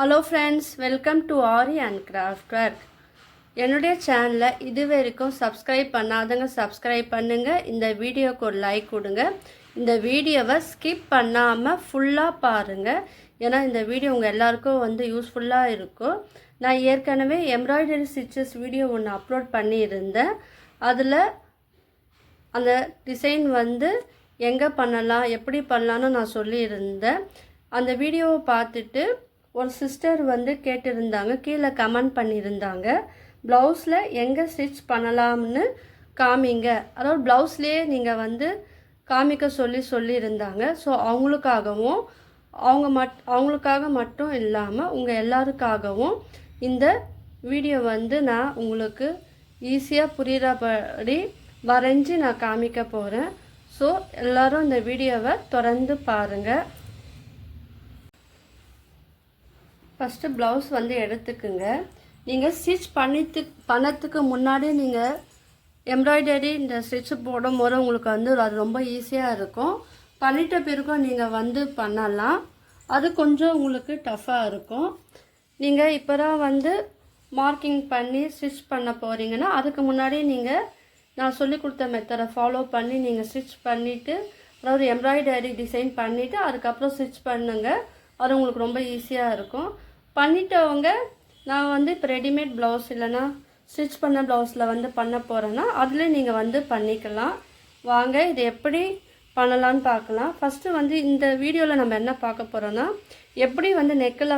Hello friends, welcome to aari and craft work. என்னுடைய சேனலை இது வரைக்கும் சப்ஸ்கிரைப் பண்ணாதவங்க சப்ஸ்கிரைப் பண்ணுங்கள். இந்த வீடியோக்கு ஒரு லைக் கொடுங்க. இந்த வீடியோவை ஸ்கிப் பண்ணாமல் ஃபுல்லாக பாருங்கள். ஏன்னா இந்த வீடியோ உங்கள் எல்லாருக்கும் யூஸ்ஃபுல்லாக இருக்கும். நான் ஏற்கனவே எம்ப்ராய்டரி ஸ்டிச்சஸ் வீடியோ ஒன்று அப்லோட் பண்ணியிருந்தேன். அதில் அந்த டிசைன் எங்கே பண்ணலாம், எப்படி பண்ணலான்னு நான் சொல்லியிருந்தேன். அந்த வீடியோவை பார்த்துட்டு ஒரு சிஸ்டர் கேட்டிருந்தாங்க, கீழே கமெண்ட் பண்ணியிருந்தாங்க, ப்ளவுஸில் எங்கே ஸ்டிச் பண்ணலாம்னு காமிங்க, அதாவது ப்ளவுஸ்லேயே நீங்கள் காமிக்க சொல்லியிருந்தாங்க. ஸோ அவங்களுக்காக மட்டும் இல்லாமல் உங்கள் எல்லாருக்காகவும் இந்த வீடியோ நான் உங்களுக்கு ஈஸியாக புரிகிறபடி வரைஞ்சி நான் காமிக்க போகிறேன். ஸோ எல்லோரும் இந்த வீடியோவை தொடர்ந்து பாருங்கள். ஃபஸ்ட்டு ப்ளவுஸ் எடுத்துக்குங்க. நீங்கள் ஸ்டிச் பண்ணத்துக்கு முன்னாடி நீங்கள் எம்ப்ராய்டரி இந்த ஸ்டிச் போடும் போது உங்களுக்கு அது ரொம்ப ஈஸியாக இருக்கும். பண்ணிட்ட பிறகும் நீங்கள் பண்ணலாம். அது கொஞ்சம் உங்களுக்கு டஃப்பாக இருக்கும். நீங்கள் இப்போ தான் மார்க்கிங் பண்ணி ஸ்டிச் பண்ண போகிறீங்கன்னா அதுக்கு முன்னாடி நீங்கள் நான் சொல்லி கொடுத்த மெத்தடை ஃபாலோ பண்ணி நீங்கள் ஸ்டிச் பண்ணிவிட்டு, அதாவது எம்ப்ராய்டரி டிசைன் பண்ணிவிட்டு அதுக்கப்புறம் ஸ்டிச் பண்ணுங்கள். அது உங்களுக்கு ரொம்ப ஈஸியாக இருக்கும். பண்ணிட்டவங்க நான் இப்போ ரெடிமேட் ப்ளவுஸ் இல்லைனா ஸ்டிச் பண்ண ப்ளவுஸில் பண்ண போகிறேன்னா அதில் நீங்கள் பண்ணிக்கலாம். வாங்க இது எப்படி பண்ணலான்னு பார்க்கலாம். ஃபஸ்ட்டு இந்த வீடியோவில் நம்ம என்ன பார்க்க போகிறோன்னா, எப்படி நெக்கில்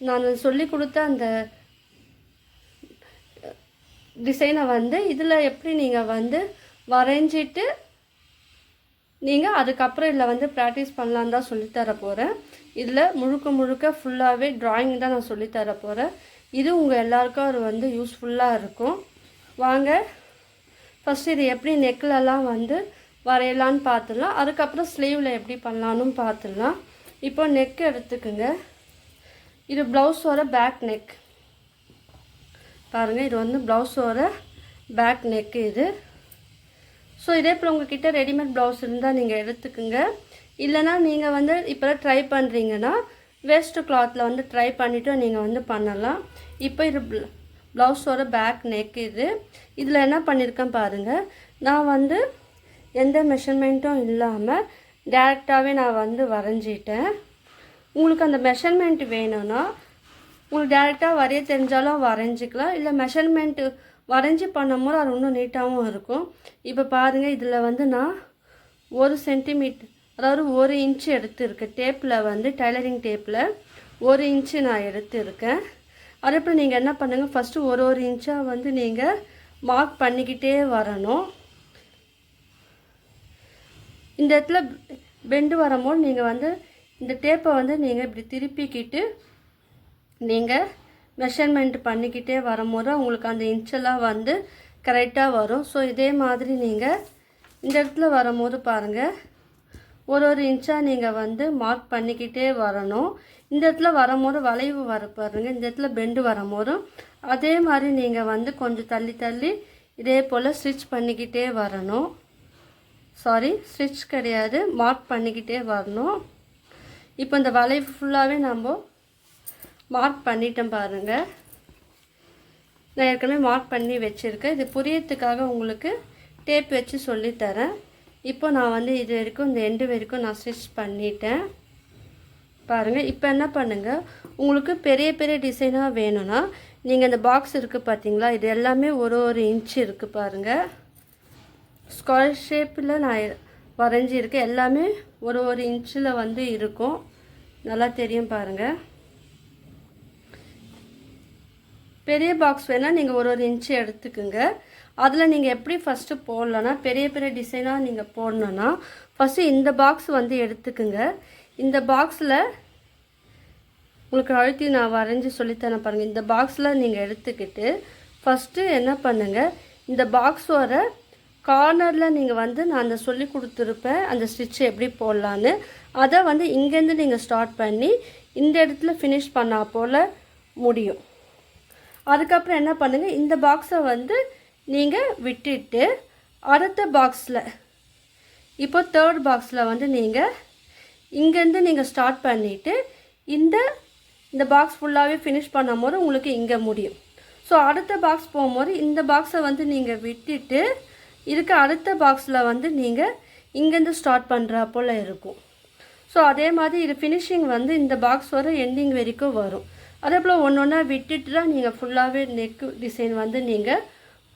நான் சொல்லி கொடுத்த அந்த டிசைனை இதில் எப்படி நீங்கள் வரைஞ்சிட்டு நீங்கள் அதுக்கப்புறம் இதில் ப்ராக்டிஸ் பண்ணலான்னு தான் சொல்லித்தர போகிறேன். இதில் முழுக்க ஃபுல்லாகவே ட்ராயிங் தான் நான் சொல்லித்தர போகிறேன். இது உங்கள் எல்லாருக்கும் அது யூஸ்ஃபுல்லாக இருக்கும். வாங்க ஃபஸ்ட்டு இது எப்படி நெக்லெல்லாம் வரையலான்னு பார்த்துடலாம். அதுக்கப்புறம் ஸ்லீவில் எப்படி பண்ணலான்னு பார்த்துடலாம். இப்போ நெக் எடுத்துக்குங்க. இது ப்ளவுஸோட பேக் நெக் பாருங்கள். இது ப்ளவுஸோட பேக் நெக்கு இது. ஸோ இதே போல் உங்கள்கிட்ட ரெடிமேட் ப்ளவுஸ் இருந்தால் நீங்கள் எடுத்துக்குங்க. இல்லைனா நீங்கள் இப்போ ட்ரை பண்ணுறீங்கன்னா வேஸ்ட்டு கிளாத்தில் ட்ரை பண்ணிவிட்டு நீங்கள் பண்ணலாம். இப்போ இது ப்ளவுஸோட பேக் நெக் இது. இதில் என்ன பண்ணியிருக்கேன் பாருங்கள். நான் எந்த மெஷர்மெண்ட்டும் இல்லாமல் டேரெக்டாகவே நான் வரைஞ்சிட்டேன். உங்களுக்கு அந்த மெஷர்மெண்ட் வேணும்னா உங்களுக்கு டேரெக்டாக வரைய தெரிஞ்சாலும் வரைஞ்சிக்கலாம். இல்லை மெஷர்மெண்ட்டு வரைஞ்சி பண்ணும்போது அது இன்னும் நீட்டாகவும் இருக்கும். இப்போ பாருங்கள், இதில் நான் 1 சென்டிமீட்டர், அதாவது 1 இன்ச்சு எடுத்துருக்கேன். டேப்பில் டைலரிங் டேப்பில் 1 இன்ச்சு நான் எடுத்துருக்கேன். அதேபோல் நீங்கள் என்ன பண்ணுங்கள், ஃபஸ்ட்டு ஒரு இன்ச்சாக நீங்கள் மார்க் பண்ணிக்கிட்டே வரணும். இந்த இடத்துல பெண்டு வரும்போது நீங்கள் இந்த டேப்பை நீங்கள் இப்படி திருப்பிக்கிட்டு நீங்கள் மெஷர்மெண்ட் பண்ணிக்கிட்டே வரும்போது உங்களுக்கு அந்த இன்ச்செல்லாம் கரெக்டாக வரும். ஸோ இதே மாதிரி நீங்கள் இந்த இடத்துல வரும்போது பாருங்கள், ஒரு இன்ச்சாக நீங்கள் மார்க் பண்ணிக்கிட்டே வரணும். இந்த இடத்துல வரும்போது வளைவு வர பாருங்கள். இந்த இடத்துல பெண்டு வரும்போதும் அதே மாதிரி நீங்கள் கொஞ்சம் தள்ளி இதே போல் ஸ்டிச் பண்ணிக்கிட்டே வரணும். ஸ்டிச் கிடையாது, மார்க் பண்ணிக்கிட்டே வரணும். இப்போ இந்த வளைவு ஃபுல்லாகவே நம்ம மார்க் பண்ணிட்டேன் பாருங்கள். நான் ஏற்கனவே மார்க் பண்ணி வச்சுருக்கேன். இது புரியறதுக்காக உங்களுக்கு டேப் வச்சு சொல்லித்தரேன். இப்போ நான் இது வரைக்கும் இந்த எண்டு வரைக்கும் நான் ஸ்டிச் பண்ணிட்டேன் பாருங்கள். இப்போ என்ன பண்ணுங்கள், உங்களுக்கு பெரிய டிசைனாக வேணும்னா நீங்கள் இந்த பாக்ஸ் இருக்குது பார்த்தீங்களா, இது எல்லாமே ஒரு இன்ச்சு இருக்குது பாருங்கள். ஸ்கொயர் ஷேப்பில் நான் வரைஞ்சிருக்கேன். எல்லாமே ஒரு இன்ச்சில் இருக்கும். நல்லா தெரியும் பாருங்கள். பெரிய பாக்ஸ் வேணால் நீங்கள் ஒரு இன்ச்சு எடுத்துக்குங்க. அதில் நீங்கள் எப்படி ஃபஸ்ட்டு போடலன்னா, பெரிய டிசைனாக நீங்கள் போடணுன்னா ஃபஸ்ட்டு இந்த பாக்ஸ் எடுத்துக்குங்க. இந்த பாக்ஸில் உங்களுக்கு அழுத்தி நான் வரைஞ்சி சொல்லித்தரேன் பாருங்கள். இந்த பாக்ஸில் நீங்கள் எடுத்துக்கிட்டு ஃபஸ்ட்டு என்ன பண்ணுங்கள், இந்த பாக்ஸோட கார்னரில் நீங்கள் நான் அந்த சொல்லி கொடுத்துருப்பேன் அந்த ஸ்டிச்சு எப்படி போடலான்னு. அதை இங்கேருந்து நீங்கள் ஸ்டார்ட் பண்ணி இந்த இடத்துல ஃபினிஷ் பண்ணால் போல் முடியும். அதுக்கப்புறம் என்ன பண்ணுங்கள், இந்த பாக்ஸை நீங்கள் விட்டுட்டு அடுத்த பாக்ஸில், இப்போ 3rd பாக்ஸில் நீங்கள் இங்கேருந்து நீங்கள் ஸ்டார்ட் பண்ணிவிட்டு இந்த இந்த பாக்ஸ் ஃபுல்லாகவே ஃபினிஷ் பண்ணும்போது உங்களுக்கு இங்கே முடியும். ஸோ அடுத்த பாக்ஸ் போகும்போது இந்த பாக்ஸை வந்து நீங்கள் விட்டுட்டு இருக்க அடுத்த பாக்ஸில் வந்து நீங்கள் இங்கேருந்து ஸ்டார்ட் பண்ணுறா போல் இருக்கும். ஸோ அதே மாதிரி இது ஃபினிஷிங் வந்து இந்த பாக்ஸ் வர எண்டிங் வரைக்கும் வரும். அதே போல் ஒன்று ஒன்றா விட்டுட்டு தான் நீங்கள் ஃபுல்லாகவே நெக்கு டிசைன் வந்து நீங்கள்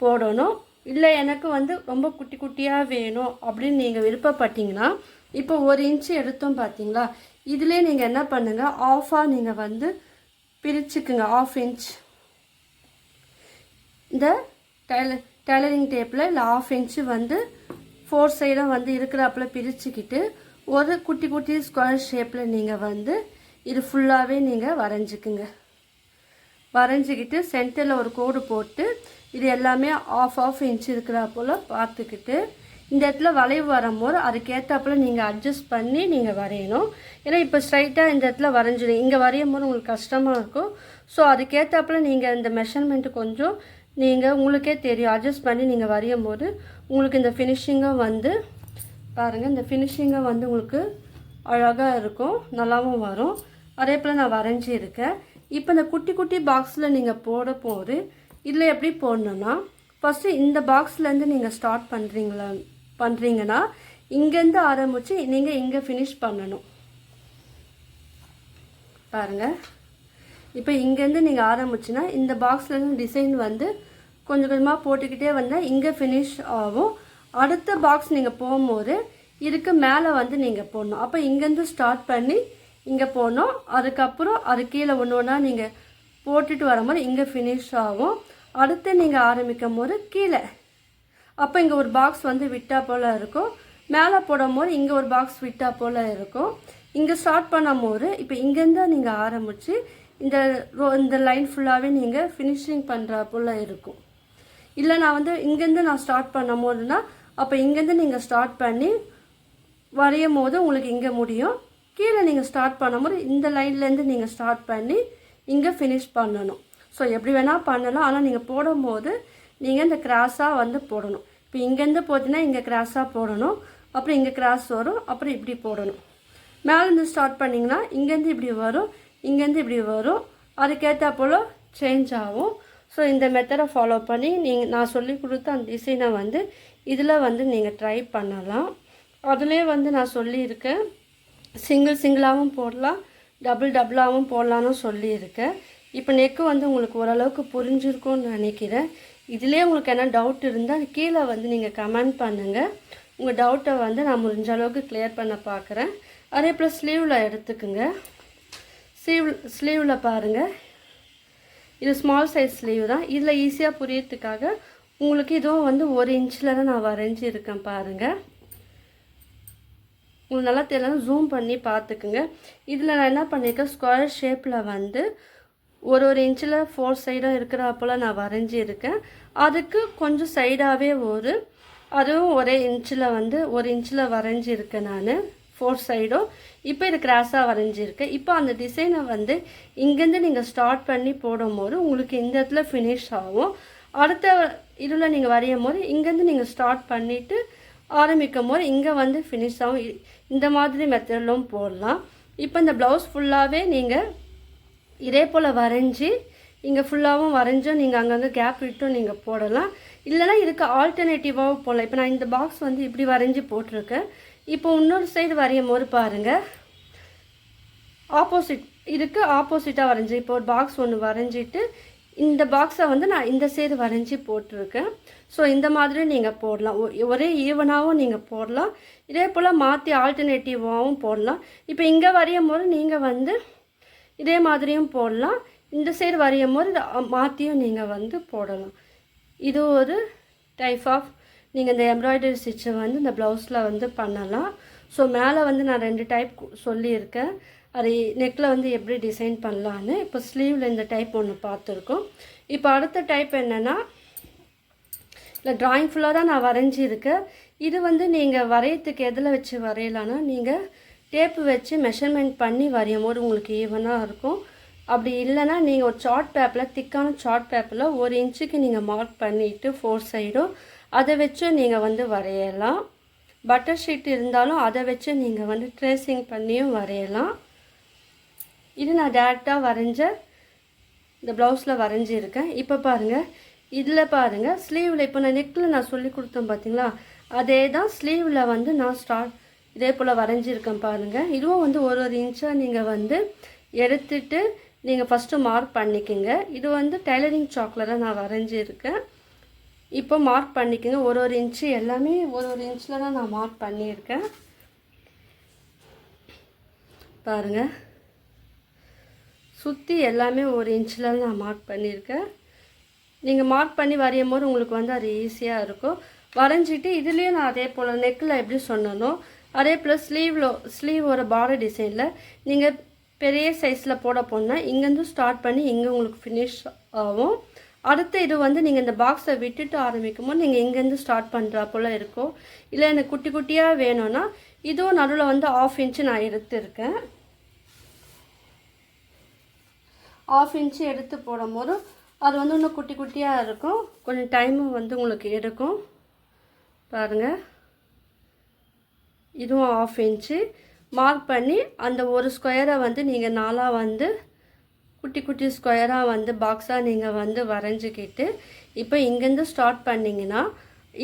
போடணும். இல்லை எனக்கு வந்து ரொம்ப குட்டி குட்டியாக வேணும் அப்படின்னு நீங்கள் விருப்பப்பட்டீங்கன்னா இப்போ 1 இன்ச்சு எடுத்தோம் பார்த்தீங்களா, இதிலே நீங்கள் என்ன பண்ணுங்கள், ஆஃபாக நீங்கள் வந்து பிரிச்சுக்குங்க. 1/2 இன்ச் இந்த டெய்லரிங் டேப்பில் இல்லை 1/2 இன்ச்சு வந்து 4 சைடாக வந்து இருக்கிறாப்புல பிரிச்சுக்கிட்டு ஒரு குட்டி குட்டி ஸ்கொயர் ஷேப்பில் நீங்கள் வந்து இது ஃபுல்லாகவே நீங்கள் வரைஞ்சிக்குங்க. வரைஞ்சிக்கிட்டு சென்டரில் ஒரு கோடு போட்டு இது எல்லாமே 1/2 இன்ச்சு இருக்கிறா போல் பார்த்துக்கிட்டு இந்த இடத்துல வளைவு வரும்போது அதுக்கேற்றாப்புல நீங்கள் அட்ஜஸ்ட் பண்ணி நீங்கள் வரையணும். ஏன்னா இப்போ ஸ்ட்ரைட்டாக இந்த இடத்துல வரைஞ்சிடும், இங்கே வரையும் போது உங்களுக்கு கஷ்டமாக இருக்கும். ஸோ அதுக்கேற்றாப்புல நீங்கள் இந்த மெஷர்மெண்ட்டு கொஞ்சம் நீங்கள் உங்களுக்கே தெரியும் அட்ஜஸ்ட் பண்ணி நீங்கள் வரையும் போது உங்களுக்கு இந்த ஃபினிஷிங்காக வந்து பாருங்கள், இந்த ஃபினிஷிங்காக வந்து உங்களுக்கு அழகாக இருக்கும், நல்லாவும் வரும். அதே போல் நான் வரைஞ்சிருக்கேன். இப்போ இந்த குட்டி குட்டி பாக்ஸில் நீங்கள் போட போது இதில் எப்படி போடணுன்னா, ஃபஸ்ட்டு இந்த பாக்ஸ்லேருந்து நீங்கள் ஸ்டார்ட் பண்ணுறீங்கன்னா இங்கேருந்து ஆரம்பித்து நீங்கள் இங்கே ஃபினிஷ் பண்ணணும். பாருங்கள், இப்போ இங்கேருந்து நீங்கள் ஆரம்பிச்சுன்னா இந்த பாக்ஸ்லேருந்து டிசைன் வந்து கொஞ்சம் கொஞ்சமாக போட்டுக்கிட்டே வந்தால் இங்கே ஃபினிஷ் ஆகும். அடுத்த பாக்ஸ் நீங்கள் போகும்போது இதுக்கு மேலே வந்து நீங்கள் போடணும். அப்போ இங்கேருந்து ஸ்டார்ட் பண்ணி இங்கே போடணும். அதுக்கப்புறம் அது கீழே ஒன்று ஒன்றா நீங்கள் போட்டுட்டு வரும்போது இங்கே ஃபினிஷ் ஆகும். அடுத்து நீங்கள் ஆரம்பிக்கும் போது கீழே அப்போ இங்கே ஒரு பாக்ஸ் வந்து விட்டா போல் இருக்கும். மேலே போடும் போது இங்கே ஒரு பாக்ஸ் விட்டா போல் இருக்கும். இங்கே ஸ்டார்ட் பண்ணும் போது இப்போ இங்கேருந்து நீங்கள் ஆரம்பித்து இந்த லைன் ஃபுல்லாகவே நீங்கள் ஃபினிஷிங் பண்ணுறா போல் இருக்கும். இல்லை நான் வந்து இங்கேருந்து நான் ஸ்டார்ட் பண்ணும் போதுன்னா அப்போ இங்கேருந்து நீங்கள் ஸ்டார்ட் பண்ணி வரையும் போது உங்களுக்கு இங்கே முடியும். கீழே நீங்கள் ஸ்டார்ட் பண்ணும்போது இந்த லைன்லேருந்து நீங்கள் ஸ்டார்ட் பண்ணி இங்கே ஃபினிஷ் பண்ணணும். ஸோ எப்படி வேணால் பண்ணலாம், ஆனால் நீங்கள் போடும்போது நீங்கள் இந்த கிராஸாக வந்து போடணும். இப்போ இங்கேருந்து போட்டிங்கன்னா இங்கே கிராஸாக போடணும், அப்புறம் இங்கே கிராஸ் வரும், அப்புறம் இப்படி போடணும். மேலேருந்து ஸ்டார்ட் பண்ணிங்கன்னா இங்கேருந்து இப்படி வரும், இங்கேருந்து இப்படி வரும், அதுக்கேற்ற போல் சேஞ்ச் ஆகும். ஸோ இந்த மெத்தடை ஃபாலோ பண்ணி நான் சொல்லி கொடுத்த அந்த டிசைனை வந்து இதில் வந்து நீங்கள் ட்ரை பண்ணலாம். அதிலே வந்து நான் சொல்லியிருக்கேன், சிங்கிளாகவும் போடலாம், டபுளாகவும் போடலான்னு சொல்லியிருக்கேன். இப்போ நெக்கு வந்து உங்களுக்கு ஓரளவுக்கு புரிஞ்சிருக்கும்னு நினைக்கிறேன். இதிலே உங்களுக்கு என்ன டவுட் இருந்தால் கீழே வந்து நீங்கள் கமெண்ட் பண்ணுங்கள். உங்கள் டவுட்டை வந்து நான் முடிஞ்ச அளவுக்கு கிளியர் பண்ண பார்க்குறேன். அதே போல் ஸ்லீவில் எடுத்துக்குங்க. ஸ்லீவில் பாருங்கள், இது ஸ்மால் சைஸ் ஸ்லீவ் தான். இதில் ஈஸியாக புரியறதுக்காக உங்களுக்கு இதுவும் வந்து 1 இன்ச்சில் தான் நான் வரைஞ்சிருக்கேன். பாருங்கள், உங்களுக்கு நல்லா தெரியலன்னா ஜூம் பண்ணி பார்த்துக்குங்க. இதில் நான் என்ன பண்ணியிருக்கேன், ஸ்கொயர் ஷேப்பில் வந்து ஒரு இன்ச்சில் 4 சைடும் இருக்கிறப்போல் நான் வரைஞ்சிருக்கேன். அதுக்கு கொஞ்சம் சைடாகவே அதுவும் 1 இன்ச்சில் வரைஞ்சிருக்கேன் நான் 4 சைடும். இப்போ இது கிராஸாக வரைஞ்சிருக்கேன். இப்போ அந்த டிசைனை வந்து இங்கேருந்து நீங்கள் ஸ்டார்ட் பண்ணி போடும்போது உங்களுக்கு இந்த இடத்துல ஃபினிஷ் ஆகும். அடுத்த இதில் நீங்கள் வரையும் போது இங்கேருந்து நீங்கள் ஸ்டார்ட் பண்ணிவிட்டு ஆரம்பிக்கும் போது இங்கே வந்து ஃபினிஷ் ஆகும். இந்த மாதிரி மெத்தட்லும் போடலாம். இப்போ இந்த ப்ளவுஸ் ஃபுல்லாகவே நீங்கள் இதே போல் வரைஞ்சி இங்கே ஃபுல்லாகவும் வரைஞ்சும் நீங்கள் அங்கங்கே கேப் விட்டும் நீங்கள் போடலாம். இல்லைனா இதுக்கு ஆல்டர்னேட்டிவாகவும் போடலாம். இப்போ நான் இந்த பாக்ஸ் வந்து இப்படி வரைஞ்சி போட்டிருக்கேன். இப்போ இன்னொரு சைடு வரையும் போது பாருங்கள், இதுக்கு ஆப்போசிட்டாக வரைஞ்சி இப்போ ஒரு பாக்ஸ் ஒன்று வரைஞ்சிட்டு இந்த பாக்ஸை வந்து நான் இந்த சைடு வரைஞ்சி போட்டிருக்கேன். ஸோ இந்த மாதிரி நீங்கள் போடலாம், ஒரே ஈவனாகவும் நீங்கள் போடலாம். இதே போல் மாற்றி ஆல்டர்னேட்டிவாகவும் போடலாம். இப்போ இங்கே வரையும் போது நீங்கள் வந்து இதே மாதிரியும் போடலாம், இந்த சைடு வரையும் போது மாற்றியும் நீங்கள் வந்து போடலாம். இது ஒரு டைப் ஆஃப் நீங்கள் இந்த எம்ப்ராய்டரி ஸ்டிச்சை வந்து இந்த ப்ளவுஸில் வந்து பண்ணலாம். ஸோ மேலே வந்து நான் 2 டைப் சொல்லியிருக்கேன், அது நெக்கில் வந்து எப்படி டிசைன் பண்ணலான்னு. இப்போ ஸ்லீவில் இந்த டைப் ஒன்று பார்த்துருக்கோம். இப்போ அடுத்த டைப் என்னென்னா, இல்லை ட்ராயிங் ஃபுல்லாக தான் நான் வரைஞ்சிருக்கேன். இது வந்து நீங்கள் வரையத்துக்கு எதில் வச்சு வரையலான்னா, நீங்கள் டேப்பு வச்சு மெஷர்மெண்ட் பண்ணி வரையும் போது உங்களுக்கு ஈவனாக இருக்கும். அப்படி இல்லைனா நீங்கள் ஒரு சார்ட் பேப்பரில், திக்கான சார்ட் பேப்பரில் 1 இன்ச்சுக்கு நீங்கள் மார்க் பண்ணிவிட்டு 4 சைடும் அதை வச்சு நீங்கள் வந்து வரையலாம். பட்டர் ஷீட் இருந்தாலும் அதை வச்சு நீங்கள் வந்து ட்ரேசிங் பண்ணியும் வரையலாம். இது நான் டேரெக்டாக வரைஞ்ச இந்த ப்ளவுஸில் வரைஞ்சிருக்கேன். இப்போ பாருங்கள், இதில் பாருங்கள் ஸ்லீவில் இப்போ நான் நெக்கில் நான் சொல்லி கொடுத்தேன் பார்த்தீங்களா, அதே தான் ஸ்லீவில் வந்து நான் இதே போல் வரைஞ்சிருக்கேன் பாருங்கள். இதுவும் வந்து ஒரு இன்ச்சாக நீங்கள் வந்து எடுத்துட்டு நீங்கள் ஃபஸ்ட்டு மார்க் பண்ணிக்கோங்க. இது வந்து டைலரிங் சாக்லராக நான் வரைஞ்சிருக்கேன். இப்போ மார்க் பண்ணிக்கோங்க. ஒரு இன்ச்சு எல்லாமே ஒரு இன்ச்சில் தான் நான் மார்க் பண்ணியிருக்கேன். பாருங்கள், சுற்றி எல்லாமே ஒரு இன்ச்சில் நான் மார்க் பண்ணியிருக்கேன். நீங்கள் மார்க் பண்ணி வரையும் போது உங்களுக்கு வந்து அது ஈஸியாக இருக்கும். வரைஞ்சிட்டு இதுலேயும் நான் அதே போல் நெக்கில் எப்படி சொன்னனோ அதே போல் ஸ்லீவோட பார்டர் டிசைனில் நீங்கள் பெரிய சைஸில் போனால் இங்கேருந்து ஸ்டார்ட் பண்ணி இங்கே உங்களுக்கு ஃபினிஷ் ஆகும். அடுத்து இது வந்து நீங்கள் இந்த பாக்ஸை விட்டுட்டு ஆரம்பிக்கும் போது நீங்கள் இங்கேருந்து ஸ்டார்ட் பண்ணுறா போல் இருக்கும். இல்லை எனக்கு குட்டி குட்டியாக வேணும்னா இதுவும் நடுவில் வந்து 1/2 இன்ச்சு நான் எடுத்துருக்கேன். 1/2 இன்ச்சு எடுத்து போடும்போது அது வந்து இன்னும் குட்டி குட்டியாக இருக்கும். கொஞ்சம் டைமும் வந்து உங்களுக்கு எடுக்கும். பாருங்கள், இதுவும் 1/2 இன்ச்சு மார்க் பண்ணி அந்த ஒரு ஸ்கொயரை வந்து நீங்கள் 4ஆக வந்து குட்டி குட்டி ஸ்கொயராக வந்து பாக்ஸாக நீங்கள் வந்து வரைஞ்சிக்கிட்டு இப்போ இங்கேருந்து ஸ்டார்ட் பண்ணிங்கன்னா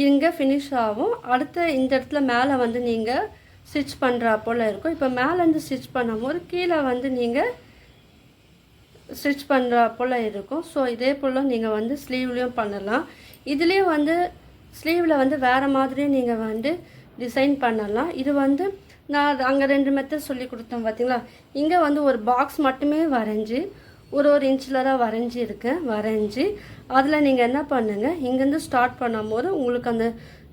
இங்கே ஃபினிஷ் ஆகும். அடுத்த இந்த இடத்துல மேலே வந்து நீங்கள் ஸ்டிச் பண்ணுறா போல் இருக்கும். இப்போ மேலேருந்து ஸ்டிச் பண்ணும்போது கீழே வந்து நீங்கள் ஸ்டிச் பண்ணுறா போல் இருக்கும். ஸோ இதே போல் நீங்கள் வந்து ஸ்லீவ்லேயும் பண்ணலாம். இதுலேயும் வந்து ஸ்லீவில் வந்து வேறு மாதிரியும் நீங்கள் வந்து டிசைன் பண்ணலாம். இது வந்து நான் அங்கே 2 மெத்தட் சொல்லி கொடுத்தேன் பார்த்தீங்களா. இங்கே வந்து ஒரு பாக்ஸ் மட்டுமே வரைஞ்சி ஒரு இன்ச்சில் தான் வரைஞ்சி அதில் நீங்கள் என்ன பண்ணுங்கள், இங்கேருந்து ஸ்டார்ட் பண்ணும்போது உங்களுக்கு அந்த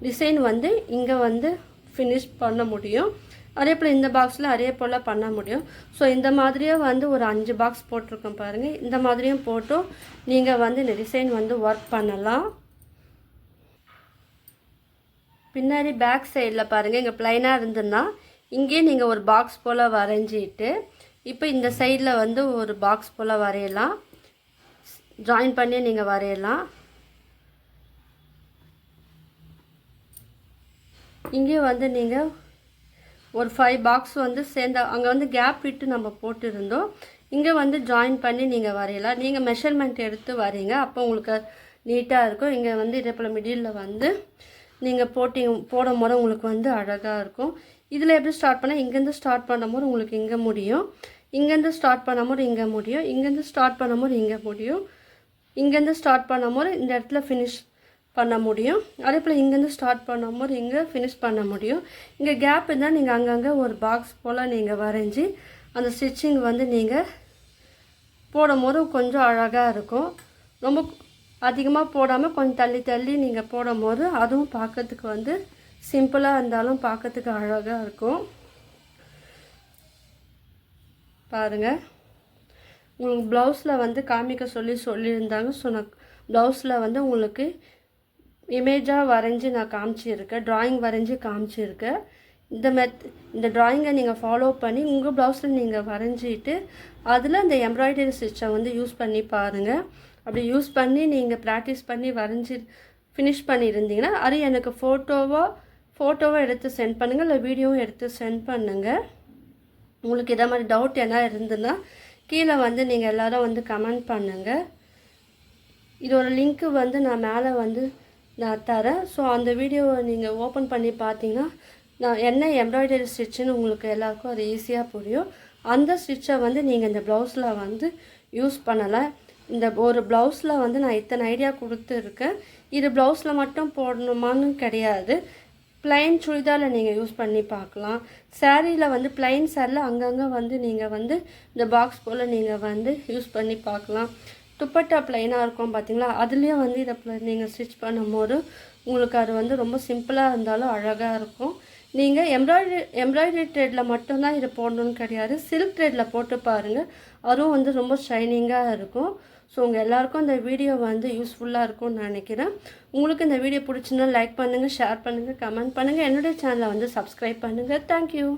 டிசைன் வந்து இங்கே வந்து ஃபினிஷ் பண்ண முடியும். அதே போல் இந்த பாக்ஸில் அதே போல் பண்ண முடியும். ஸோ இந்த மாதிரியே வந்து ஒரு 5 பாக்ஸ் போட்டிருக்கோம் பாருங்கள். இந்த மாதிரியும் போட்டும் நீங்கள் வந்து இந்த டிசைன் வந்து ஒர்க் பண்ணலாம். பின்னாடி பேக் சைடில் பாருங்கள், இங்கே ப்ளைனாக இருந்துன்னா இங்கேயே நீங்கள் ஒரு பாக்ஸ் போல் வரைஞ்சிட்டு இப்போ இந்த சைடில் வந்து ஒரு பாக்ஸ் போல் வரையலாம். ஜாயின் பண்ணி நீங்கள் வரையலாம். இங்கேயும் வந்து நீங்கள் ஒரு 5 பாக்ஸ் வந்து சேர்ந்த அங்கே வந்து கேப் விட்டு நம்ம போட்டிருந்தோம். இங்கே வந்து ஜாயின் பண்ணி நீங்கள் வரையலாம். நீங்கள் மெஷர்மெண்ட் எடுத்து வரீங்க, அப்போ உங்களுக்கு நீட்டாக இருக்கும். இங்கே வந்து இதே போல் மிடில் வந்து நீங்கள் போடும் போது உங்களுக்கு வந்து அழகாக இருக்கும். இதில் எப்படி ஸ்டார்ட் பண்ணால் இங்கேருந்து ஸ்டார்ட் பண்ணும்போது உங்களுக்கு இங்கே முடியும், இங்கேருந்து ஸ்டார்ட் பண்ணும்போது இங்கே முடியும், இங்கேருந்து ஸ்டார்ட் பண்ணும்போது இங்கே முடியும், இங்கேருந்து ஸ்டார்ட் பண்ணும்போது இந்த இடத்துல ஃபினிஷ் பண்ண முடியும். அதே போல் இங்கேருந்து ஸ்டார்ட் பண்ணும்போது இங்கே ஃபினிஷ் பண்ண முடியும். இங்கே கேப் இருந்தால் நீங்கள் அங்கங்கே ஒரு பாக்ஸ் போல் நீங்கள் வரைஞ்சி அந்த ஸ்டிச்சிங் வந்து நீங்கள் போடும் போது கொஞ்சம் அழகாக இருக்கும். ரொம்ப அதிகமாக போடாமல் கொஞ்சம் தள்ளி தள்ளி நீங்கள் போடும் போது அதுவும் பார்க்கறதுக்கு வந்து சிம்பிளாக இருந்தாலும் பார்க்கறதுக்கு அழகாக இருக்கும். பாருங்கள், உங்களுக்கு ப்ளவுஸில் வந்து காமிக்க சொல்லியிருந்தாங்க. ஸோ நான் ப்ளவுஸில் வந்து உங்களுக்கு இமேஜாக வரைஞ்சி நான் காமிச்சிருக்கேன், ட்ராயிங் வரைஞ்சி காமிச்சிருக்கேன். இந்த ட்ராயிங்கை நீங்கள் ஃபாலோ பண்ணி உங்கள் ப்ளவுஸில் நீங்கள் வரைஞ்சிட்டு அதில் இந்த எம்ப்ராய்டரி ஸ்டிச்சை வந்து யூஸ் பண்ணி பாருங்கள். அப்படி யூஸ் பண்ணி நீங்கள் ப்ராக்டிஸ் பண்ணி வரைஞ்சி ஃபினிஷ் பண்ணியிருந்தீங்கன்னா அது எனக்கு ஃபோட்டோவை எடுத்து சென்ட் பண்ணுங்கள், இல்லை வீடியோவும் எடுத்து சென்ட் பண்ணுங்கள். உங்களுக்கு இதை மாதிரி டவுட் என்ன இருந்துன்னா கீழே வந்து நீங்கள் எல்லோரும் வந்து கமெண்ட் பண்ணுங்கள். இதோட லிங்க்கு வந்து நான் மேலே வந்து நான் தரேன். ஸோ அந்த வீடியோவை நீங்கள் ஓப்பன் பண்ணி பார்த்தீங்கன்னா நான் என்ன எம்ப்ராய்டரி ஸ்டிச்சுன்னு உங்களுக்கு எல்லாருக்கும் அது ஈஸியாக புரியும். அந்த ஸ்டிச்சை வந்து நீங்கள் இந்த ப்ளவுஸில் வந்து யூஸ் பண்ணலாம். இந்த ஒரு ப்ளவுஸில் வந்து நான் இத்தனை ஐடியா கொடுத்துருக்கேன். இது ப்ளவுஸில் மட்டும் போடணுமான்னு கிடையாது, ப்ளைன் சுடிதாரில் நீங்கள் யூஸ் பண்ணி பார்க்கலாம். சாரியில் வந்து ப்ளைன் சாரியில் அங்கங்கே வந்து நீங்கள் வந்து இந்த பாக்ஸ் போல் நீங்கள் வந்து யூஸ் பண்ணி பார்க்கலாம். துப்பட்டா ப்ளைனாக இருக்கும் பார்த்தீங்களா, அதுலேயும் வந்து இதை நீங்கள் ஸ்டிச் பண்ணும்போது உங்களுக்கு அது வந்து ரொம்ப சிம்பிளாக இருந்தாலும் அழகாக இருக்கும். நீங்கள் எம்ப்ராய்டரி த்ரெட்டில் மட்டும்தான் இதை போடணுன்னு கிடையாது, சில்க் த்ரெட்டில் போட்டு பாருங்கள், அதுவும் வந்து ரொம்ப ஷைனிங்காக இருக்கும். ஸோ உங்கள் எல்லாேருக்கும் இந்த வீடியோ வந்து யூஸ்ஃபுல்லாக இருக்கும்னு நினைக்கிறேன். உங்களுக்கு இந்த வீடியோ பிடிச்சுன்னா லைக் பண்ணுங்கள், ஷேர் பண்ணுங்கள், கமெண்ட் பண்ணுங்கள், என்னுடைய சேனலை வந்து சப்ஸ்கிரைப் பண்ணுங்கள். தேங்க்யூ.